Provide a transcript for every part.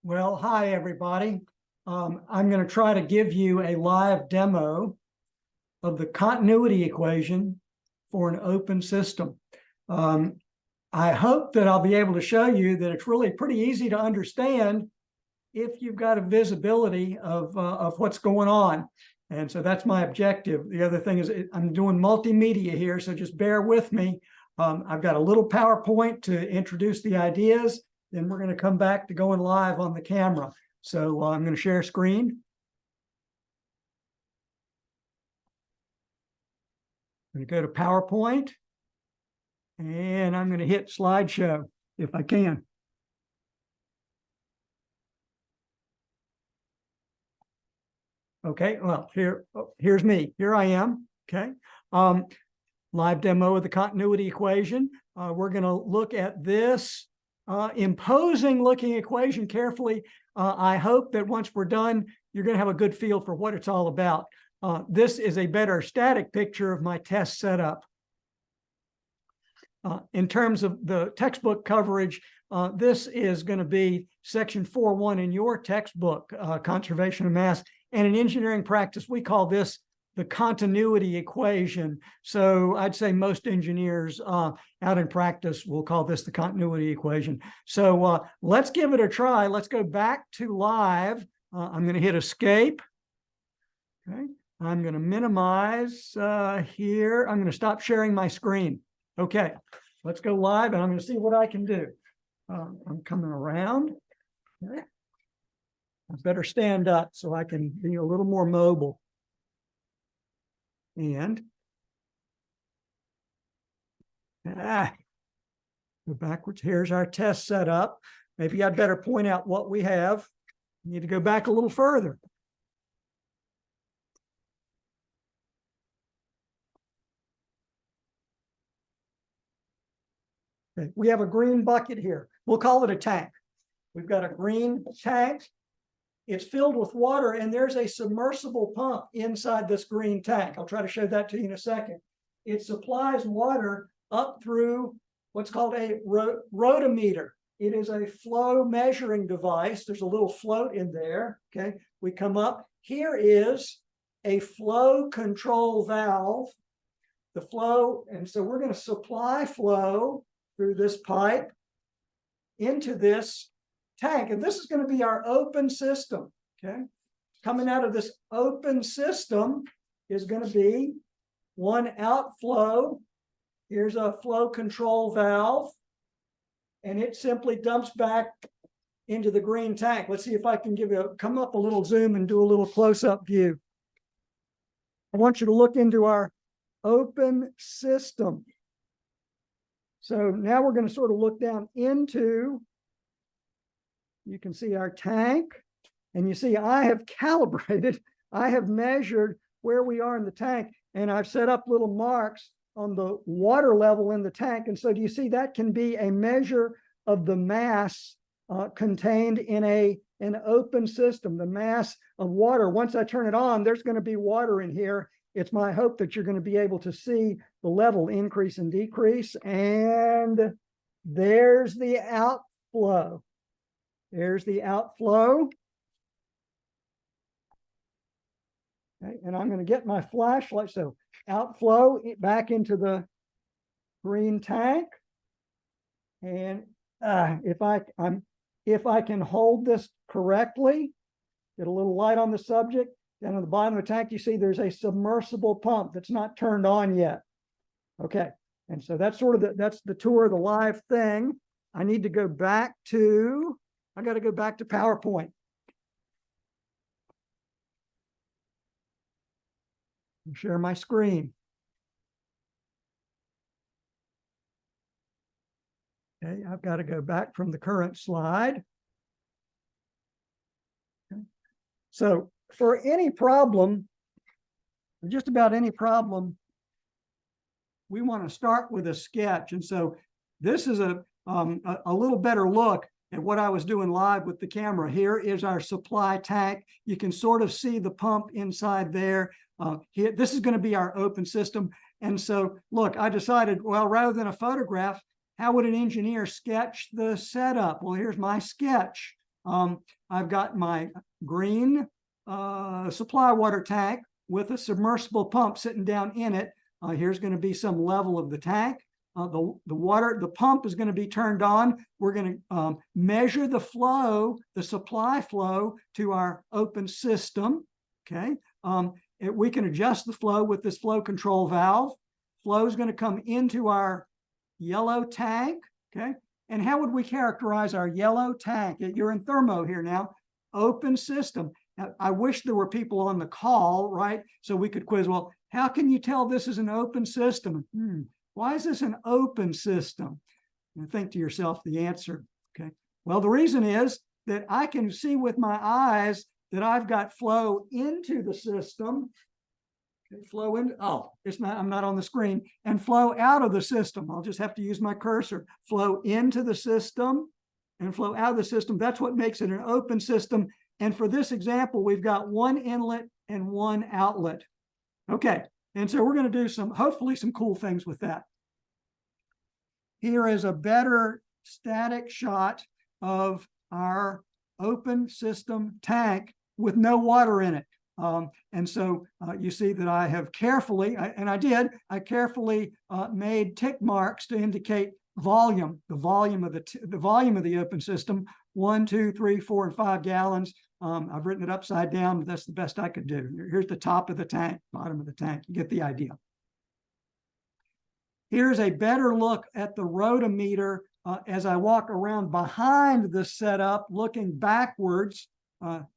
Well, hi, everybody. I'm going to try to give you a live demo of the continuity equation for an open system. I hope that I'll be able to show you that it's really pretty easy to understand if you've got a visibility of what's going on. And so that's my objective. The other thing is I'm doing multimedia here, so just bear with me. I've got a little PowerPoint to introduce the ideas. Then we're going to come back to going live on the camera. So I'm going to share screen. I'm going to go to PowerPoint. And I'm going to hit slideshow if I can. Okay, well, here's me. Here I am. Okay. Live demo of the continuity equation. We're going to look at this imposing looking equation carefully. I hope that once we're done, you're going to have a good feel for what it's all about. This is a better static picture of my test setup. In terms of the textbook coverage, this is going to be section 4.1 in your textbook, Conservation of Mass. And in engineering practice, we call this the continuity equation. So I'd say most engineers out in practice will call this the continuity equation. So let's give it a try. Let's go back to live. I'm going to hit escape. Okay. I'm going to minimize here. I'm going to stop sharing my screen. Okay, let's go live and I'm going to see what I can do. I'm coming around. Okay. I better stand up so I can be a little more mobile. And go backwards. Here's our test setup. Maybe I'd better point out what we have. We need to go back a little further. Okay. We have a green bucket here. We'll call it a tank. We've got a green tank. It's filled with water, and there's a submersible pump inside this green tank. I'll try to show that to you in a second. It supplies water up through what's called a rotometer. It is a flow measuring device. There's a little float in there. Okay, we come up. Here is a flow control valve. The flow, and so we're going to supply flow through this pipe into this tank, and this is going to be our open system. Okay, coming out of this open system is going to be one outflow. Here's a flow control valve, and it simply dumps back into the green tank. Let's see if I can come up a little zoom and do a little close-up view. I want you to look into our open system. So now we're going to sort of look down into, you can see our tank, and you see I have calibrated, I have measured where we are in the tank, and I've set up little marks on the water level in the tank. And so do you see that can be a measure of the mass contained in an open system, the mass of water. Once I turn it on, there's going to be water in here. It's my hope that you're going to be able to see the level increase and decrease. And there's the outflow. There's the outflow. Okay, and I'm going to get my flashlight. So outflow back into the green tank. And if I can hold this correctly, get a little light on the subject. Then on the bottom of the tank, you see there's a submersible pump that's not turned on yet. Okay, and so that's sort of that's the tour of the live thing. I need to go back to, I got to go back to PowerPoint. Share my screen. Okay, I've got to go back from the current slide. Okay. So for any problem, just about any problem, we want to start with a sketch. And so this is a little better look at what I was doing live with the camera. Here is our supply tank. You can sort of see the pump inside there. Here, this is going to be our open system. And so, look, I decided, well, rather than a photograph, how would an engineer sketch the setup? Well, here's my sketch. I've got my green supply water tank with a submersible pump sitting down in it. Here's going to be some level of the tank. The pump is going to be turned on. We're going to measure the flow, the supply flow to our open system. Okay. We can adjust the flow with this flow control valve. Flow is going to come into our yellow tank. Okay. And how would we characterize our yellow tank? You're in thermo here now. Open system. Now, I wish there were people on the call, right? So we could quiz, well, how can you tell this is an open system? Why is this an open system? And think to yourself the answer. Okay. Well, the reason is that I can see with my eyes that I've got flow into the system. Okay, flow in. Oh, it's not. I'm not on the screen. And flow out of the system. I'll just have to use my cursor. Flow into the system and flow out of the system. That's what makes it an open system. And for this example, we've got one inlet and one outlet. Okay. And so we're going to do hopefully some cool things with that. Here is a better static shot of our open system tank with no water in it. And so you see that I have carefully, I carefully made tick marks to indicate volume, the volume of the open system, 1, 2, 3, 4, and 5 gallons. I've written it upside down, but that's the best I could do. Here's the top of the tank, bottom of the tank. You get the idea. Here's a better look at the rotometer as I walk around behind the setup, looking backwards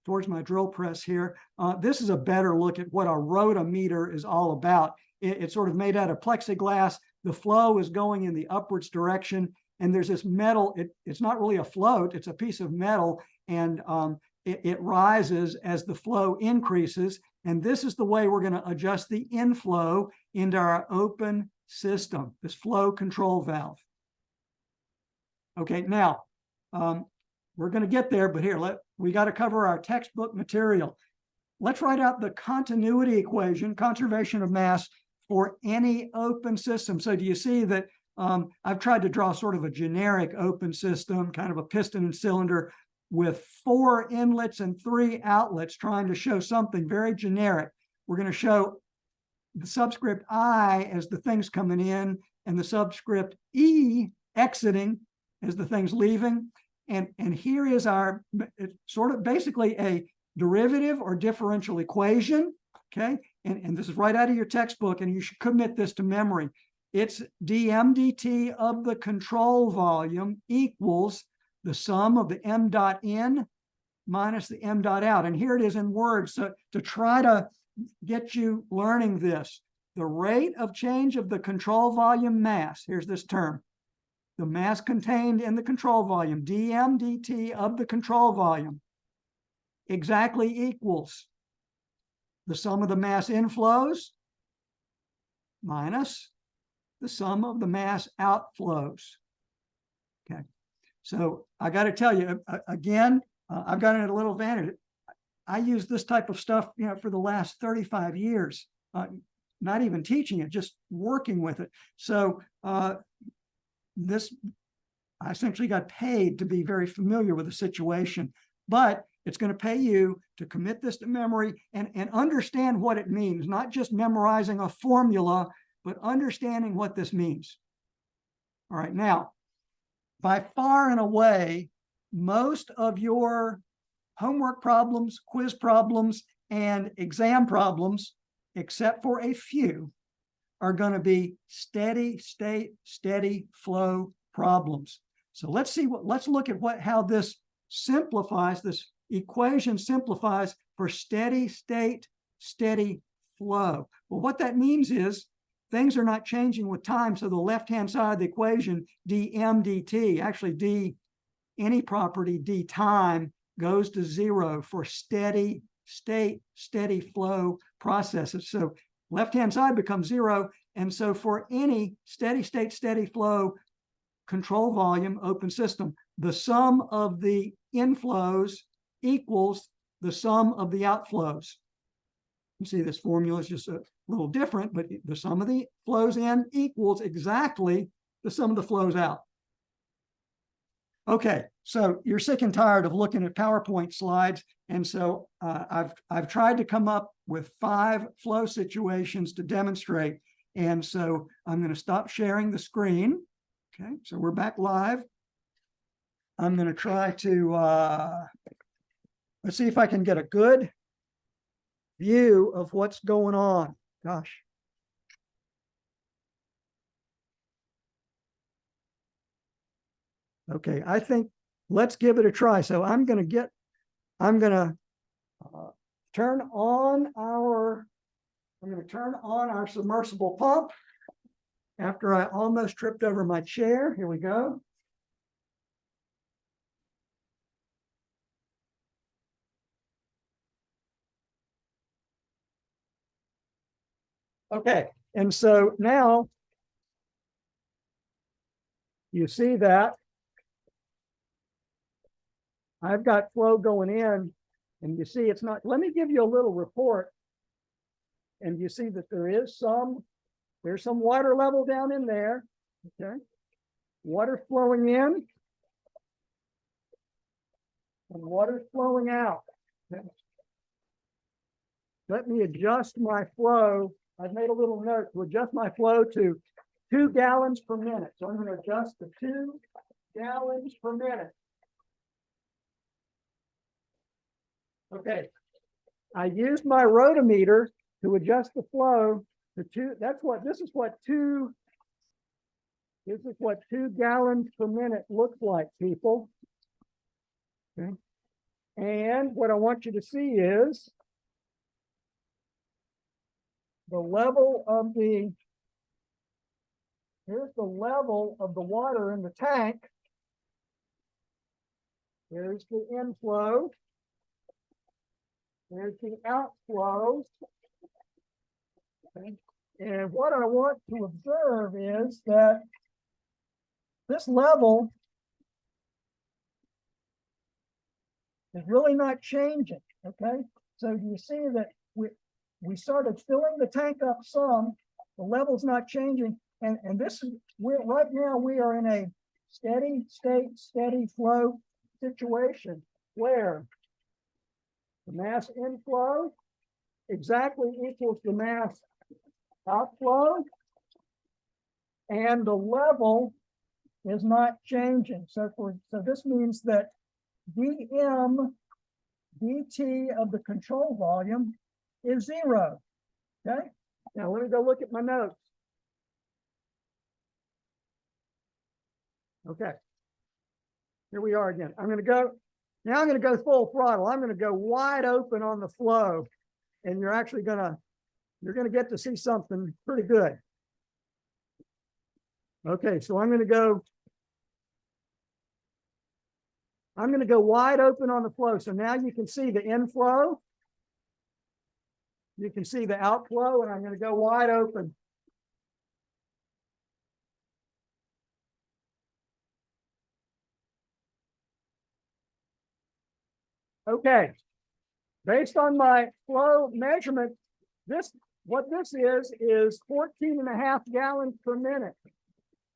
towards my drill press here. This is a better look at what a rotometer is all about. It's sort of made out of plexiglass. The flow is going in the upwards direction, and there's this metal. It's not really a float. It's a piece of metal, and it rises as the flow increases. And this is the way we're going to adjust the inflow into our open system, this flow control valve. Okay, now we're going to get there, but here, we got to cover our textbook material. Let's write out the continuity equation, conservation of mass, for any open system. So do you see that I've tried to draw sort of a generic open system, kind of a piston and cylinder with 4 inlets and 3 outlets, trying to show something very generic. We're going to show the subscript I as the things coming in and the subscript E exiting as the things leaving. And here is our sort of basically a derivative or differential equation. Okay. And this is right out of your textbook, and you should commit this to memory. It's dm dt of the control volume equals the sum of the m dot in minus the m dot out. And here it is in words. So to try to get you learning this, the rate of change of the control volume mass, here's this term, the mass contained in the control volume, dm dt of the control volume, exactly equals the sum of the mass inflows minus the sum of the mass outflows. Okay, so I got to tell you again, I've got a little advantage. I use this type of stuff, for the last 35 years, not even teaching it, just working with it. So I essentially got paid to be very familiar with the situation, but it's going to pay you to commit this to memory and understand what it means, not just memorizing a formula, but understanding what this means. All right, now, by far and away, most of your homework problems, quiz problems, and exam problems, except for a few, are going to be steady state, steady flow problems. So let's look at how this simplifies, this equation simplifies for steady state, steady flow. Well, what that means is things are not changing with time. So the left-hand side of the equation, dm dt, actually d, any property d time, goes to 0 for steady state, steady flow processes. So left-hand side becomes 0. And so for any steady state, steady flow control volume open system, the sum of the inflows equals the sum of the outflows. You see this formula is just a little different, but the sum of the flows in equals exactly the sum of the flows out. Okay, so you're sick and tired of looking at PowerPoint slides, and so I've tried to come up with 5 flow situations to demonstrate. And so I'm going to stop sharing the screen. Okay, so we're back live. I'm going to try to let's see if I can get a good view of what's going on. Gosh. Okay, I think let's give it a try. So I'm going to turn on our submersible pump after I almost tripped over my chair. Here we go. Okay, and so now you see that I've got flow going in, and you see it's not. Let me give you a little report, and you see that there's some water level down in there. Okay, water flowing in and water flowing out. Okay. Let me adjust my flow. I've made a little note to adjust my flow to 2 gallons per minute. So I'm going to adjust to 2 gallons per minute. Okay. I used my rotometer to adjust the flow to 2. This is what 2 gallons per minute looks like, people. Okay. And what I want you to see is the level of here's the level of the water in the tank. Here's the inflow. There's the outflow. Okay. And what I want to observe is that this level is really not changing. Okay. So you see that we started filling the tank up some, the level's not changing. And this is right now we are in a steady state, steady flow situation where the mass inflow exactly equals the mass outflow, and the level is not changing. So this means that dm dt of the control volume is 0. Okay. Now let me go look at my notes. Okay. Here we are again. I'm going to go full throttle. I'm going to go wide open on the flow, and you're going to get to see something pretty good. Okay, so I'm going to go wide open on the flow. So now you can see the inflow. You can see the outflow, and I'm going to go wide open. Okay, based on my flow measurement, what this is 14.5 gallons per minute.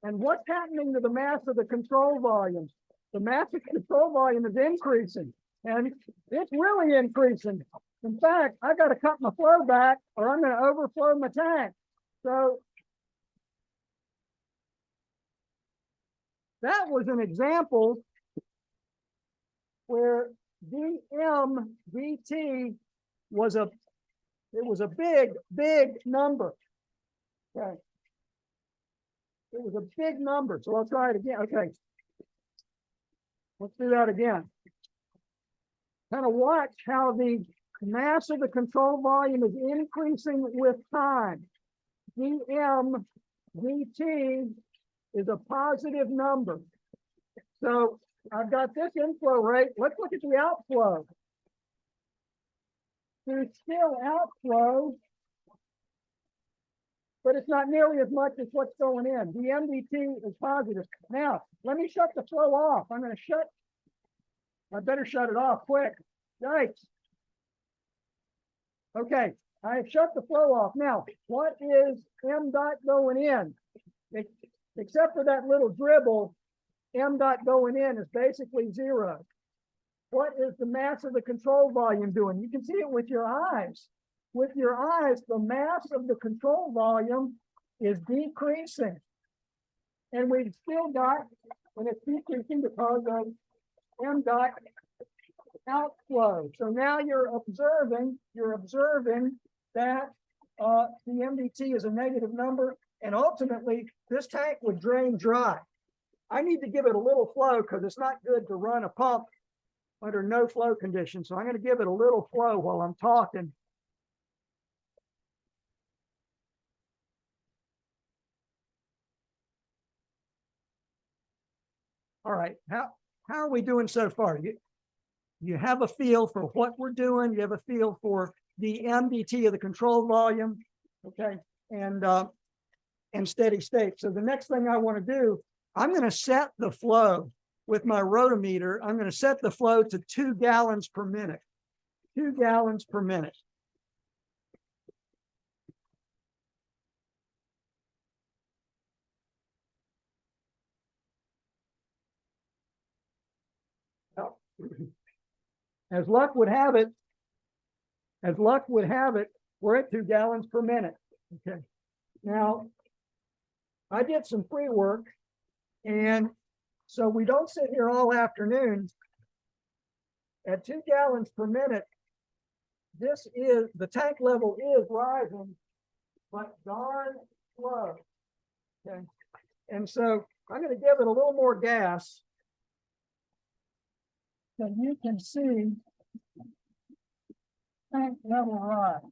And what's happening to the mass of the control volume? The mass of the control volume is increasing, and it's really increasing. In fact, I got to cut my flow back or I'm going to overflow my tank. So that was an example where dm dt was a big number. Okay. It was a big number. So I'll try it again. Okay. Let's do that again. Kind of watch how the mass of the control volume is increasing with time. dm dt is a positive number. So I've got this inflow rate. Let's look at the outflow. There's still outflow, but it's not nearly as much as what's going in. The MDT is positive. Now, let me shut the flow off. I better shut it off quick. Yikes. Okay, I have shut the flow off. Now, what is M dot going in? Except for that little dribble, m dot going in is basically 0. What is the mass of the control volume doing? You can see it with your eyes. With your eyes, the mass of the control volume is decreasing. And we've still got, and it's decreasing because of m dot outflow. So now you're observing that the MDT is a negative number, and ultimately this tank would drain dry. I need to give it a little flow because it's not good to run a pump under no flow conditions. So I'm going to give it a little flow while I'm talking. All right, how are we doing so far? You have a feel for what we're doing. You have a feel for the MDT of the control volume, okay, and steady state. So the next thing I want to do, I'm going to set the flow with my rotometer. I'm going to set the flow to 2 gallons per minute. 2 gallons per minute. As luck would have it, we're at 2 gallons per minute. Okay. Now, I did some free work, and so we don't sit here all afternoon. At 2 gallons per minute, the tank level is rising, but darn slow. Okay. And so I'm going to give it a little more gas. So you can see tank level rise.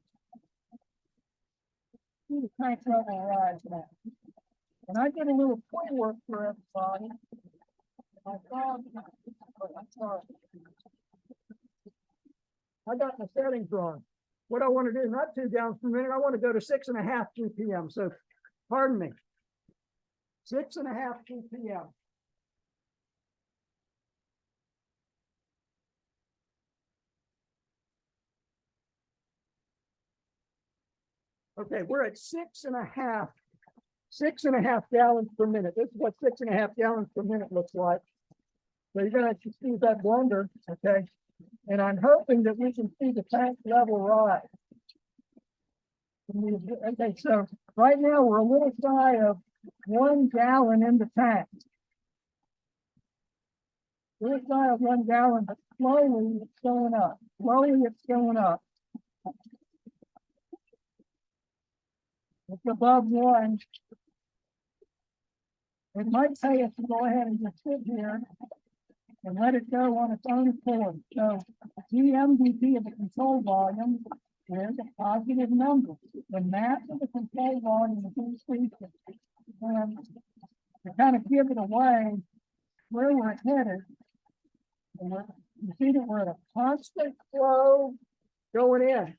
See the tank level rise now. And I did a little play work for everybody. I got the settings wrong. What I want to do, not 2 gallons per minute, I want to go to 6.5 GPM. So, pardon me, 6.5 GPM. Okay, we're at 6.5 gallons per minute. This is what 6.5 gallons per minute looks like. So you're going to see that blender, okay? And I'm hoping that we can see the tank level rise. Okay, so right now we're a little shy of 1 gallon in the tank. A little shy of 1 gallon, but slowly it's going up. Slowly it's going up. It's above 1. It might pay us to go ahead and just sit here and let it go on its own accord. So the MDT of the control volume is a positive number. The mass of the control volume is increasing. And to kind of give it away where we're headed, you see that we're at a constant flow going in.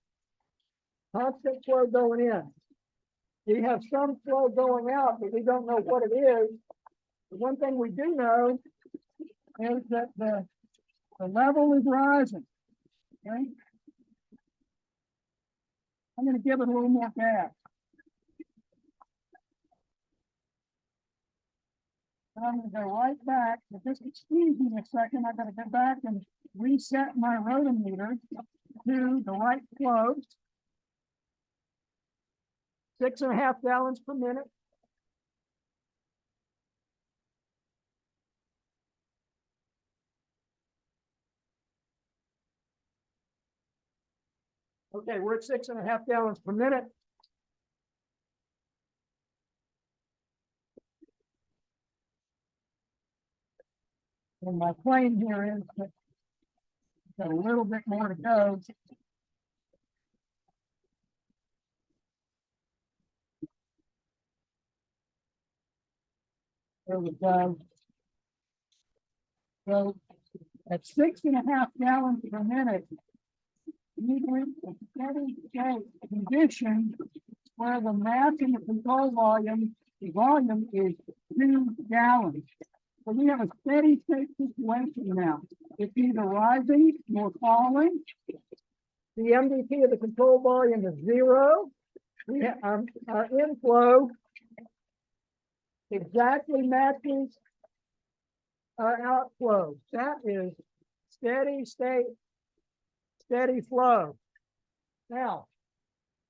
Constant flow going in. We have some flow going out, but we don't know what it is. The one thing we do know is that the level is rising. Okay? I'm going to give it a little more gas. And I'm going to go right back, but just excuse me a second. I've got to go back and reset my rotometer to the right flow. 6.5 gallons per minute. Okay, we're at 6.5 gallons per minute. And my claim here is that got a little bit more to go. There we go. So at 6.5 gallons per minute, you reach a steady state condition where the mass in the control volume, the volume is 2 gallons. So we have a steady state situation now. It's neither rising nor falling. The MDT of the control volume is 0. We have our inflow exactly matches outflows. That is steady state, steady flow. Now,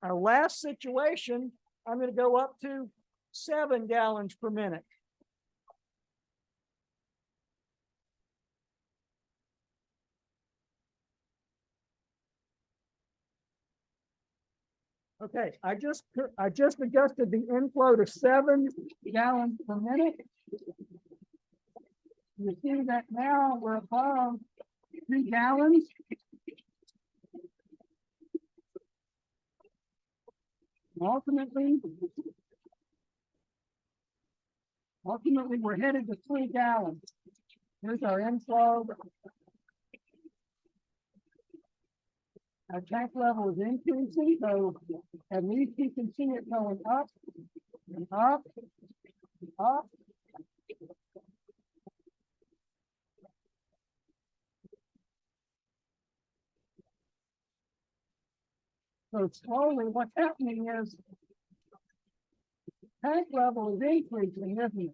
our last situation, I'm going to go up to 7 gallons per minute. Okay, I just adjusted the inflow to 7 gallons per minute. You see that now we're above 3 gallons. Ultimately, we're headed to 3 gallons. Here's our inflow. Our tank level is increasing, so at least you can see it going up and up and up. So slowly, what's happening is tank level is increasing, isn't it?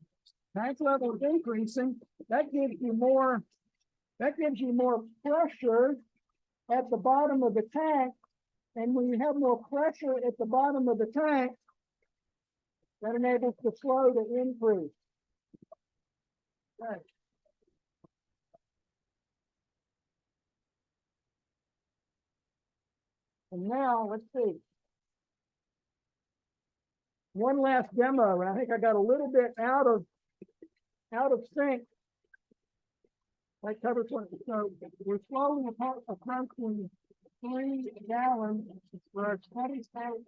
Tank level is increasing. That gives you more pressure at the bottom of the tank. And when you have more pressure at the bottom of the tank, that enables the flow to increase. Okay. And now let's see. One last demo, and I think I got a little bit out of sync. Like cover 20. So we're slowly approaching 3 gallons for our steady state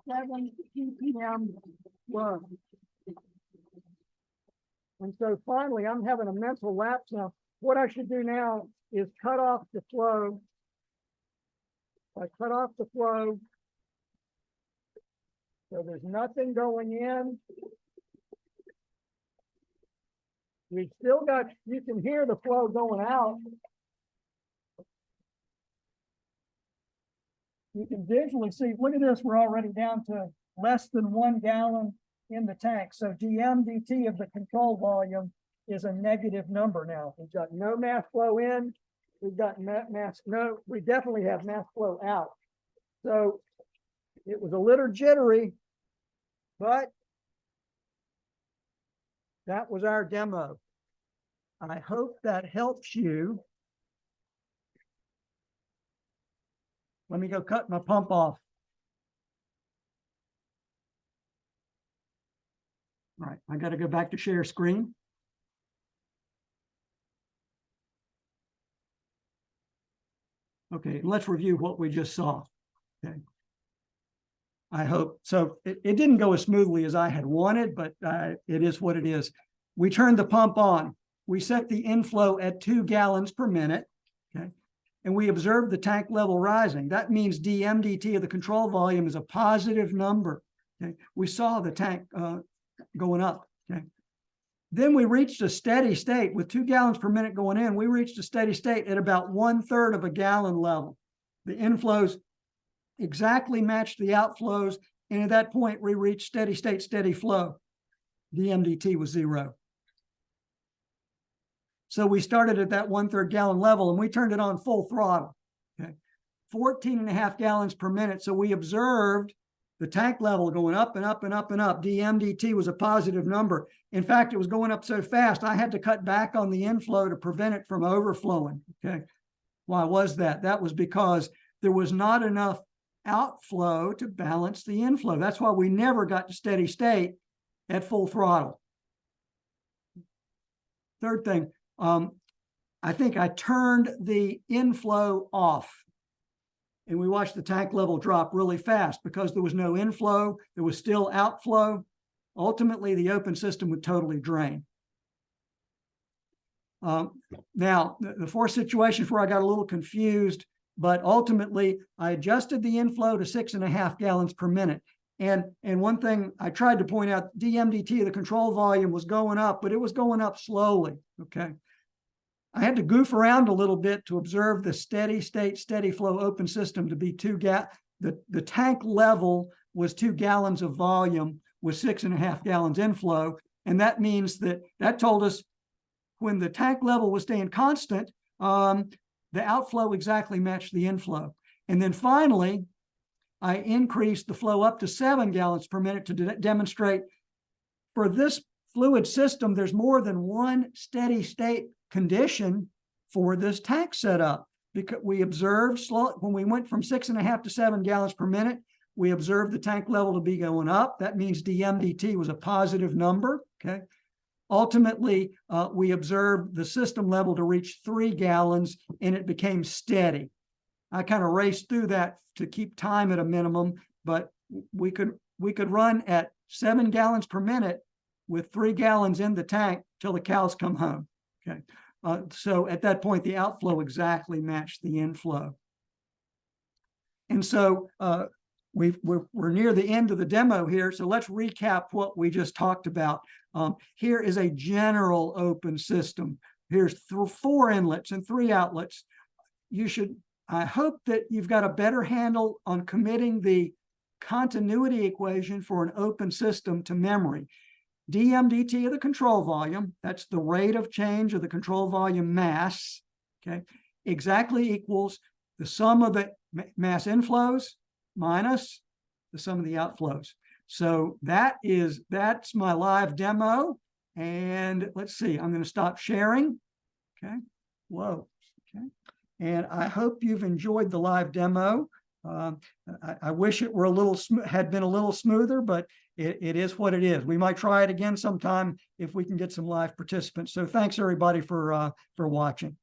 7 ppm flow. And so finally, I'm having a mental lapse now. What I should do now is cut off the flow. I cut off the flow. So there's nothing going in. We've still got, you can hear the flow going out. You can visually see, look at this, we're already down to less than 1 gallon in the tank. So dm/dt of the control volume is a negative number now. We've got no mass flow in. We've got we definitely have mass flow out. So it was a little jittery, but that was our demo. I hope that helps you. Let me go cut my pump off. All right, I got to go back to share screen. Okay, let's review what we just saw. Okay. I hope so. It didn't go as smoothly as I had wanted, but it is what it is. We turned the pump on. We set the inflow at 2 gallons per minute. Okay. And we observed the tank level rising. That means dm/dt of the control volume is a positive number. Okay. We saw the tank going up. Okay. Then we reached a steady state with 2 gallons per minute going in. We reached a steady state at about 1/3 of a gallon level. The inflows exactly matched the outflows. And at that point, we reached steady state, steady flow. dm/dt was 0. So we started at that 1/3 gallon level and we turned it on full throttle. Okay. 14.5 gallons per minute. So we observed the tank level going up and up and up and up. dm/dt was a positive number. In fact, it was going up so fast, I had to cut back on the inflow to prevent it from overflowing. Okay. Why was that? That was because there was not enough outflow to balance the inflow. That's why we never got to steady state at full throttle. Third thing, I think I turned the inflow off. And we watched the tank level drop really fast because there was no inflow. There was still outflow. Ultimately, the open system would totally drain. Now, the fourth situation where I got a little confused, but ultimately, I adjusted the inflow to 6.5 gallons per minute. And one thing I tried to point out, dm/dt of the control volume was going up, but it was going up slowly. Okay. I had to goof around a little bit to observe the steady state, steady flow open system to be the tank level was 2 gallons of volume with 6.5 gallons inflow. And that means that told us when the tank level was staying constant, the outflow exactly matched the inflow. And then finally, I increased the flow up to 7 gallons per minute to demonstrate for this fluid system, there's more than one steady state condition for this tank setup. Because we observed when we went from 6.5 to 7 gallons per minute, we observed the tank level to be going up. That means dm/dt was a positive number, okay? Ultimately, we observed the system level to reach 3 gallons and it became steady. I kind of raced through that to keep time at a minimum, but we could run at 7 gallons per minute with 3 gallons in the tank till the cows come home, okay? So at that point, the outflow exactly matched the inflow. And so we're near the end of the demo here. So let's recap what we just talked about. Here is a general open system. Here's 4 inlets and 3 outlets. I hope that you've got a better handle on committing the continuity equation for an open system to memory. dm/dt of the control volume, that's the rate of change of the control volume mass, okay, exactly equals the sum of the mass inflows minus the sum of the outflows. So that's my live demo. And let's see, I'm going to stop sharing. Okay. Whoa. Okay. And I hope you've enjoyed the live demo. I wish it were had been a little smoother, but it is what it is. We might try it again sometime if we can get some live participants. So thanks everybody for watching.